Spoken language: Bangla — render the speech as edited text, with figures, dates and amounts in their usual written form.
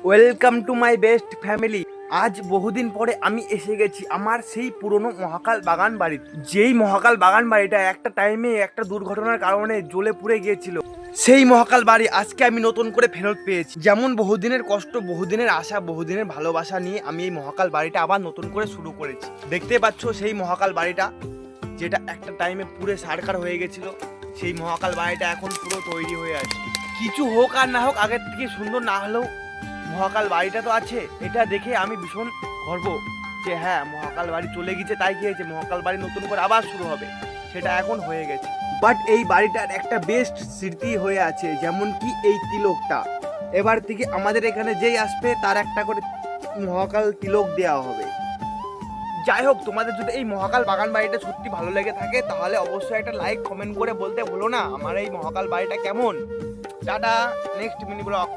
Welcome to my best family. আজ বহুদিন পরে আমি এসে গেছি আমার সেই পুরনো মহাকাল বাগান বাড়িতে। যেই মহাকাল বাগান বাড়িটা একটা টাইমে একটা দুর্ঘটনার কারণে জ্বলে পুড়ে গিয়েছিল, সেই মহাকাল বাড়ি আজকে আমি নতুন করে ফেরত পেয়েছি। যেমন বহুদিনের কষ্ট, বহুদিনের আশা, বহুদিনের ভালোবাসা নিয়ে আমি এই মহাকাল বাড়িটা আবার নতুন করে শুরু করেছি। দেখতে পাচ্ছ সেই মহাকাল বাড়িটা, যেটা একটা টাইমে পুরো সারকার হয়ে গেছিল। সেই মহাকাল বাড়িটা এখন পুরো তৈরি হয়ে আছে। কিছু হোক আর না হোক, আগের থেকে সুন্দর না হলেও মহাকাল বাড়িটা তো আছে। এটা দেখে আমি ভীষণ গর্ব যে হ্যাঁ, মহাকাল বাড়ি চলে গেছে, তাই কি হয়েছে, মহাকাল বাড়ি নতুন করে আবার শুরু হবে, সেটা এখন হয়ে গেছে। বাট এই বাড়িটার একটা বেস্ট স্মৃতি হয়ে আছে, যেমন কি এই তিলকটা। এবার থেকে আমাদের এখানে যেই আসবে তার একটা করে মহাকাল তিলক দেওয়া হবে। যাই হোক, তোমাদের যদি এই মহাকাল বাগান বাড়িটা সত্যি ভালো লেগে থাকে তাহলে অবশ্যই একটা লাইক কমেন্ট করে বলতে ভুলো না আমার এই মহাকাল বাড়িটা কেমন। Tata, next mini blog.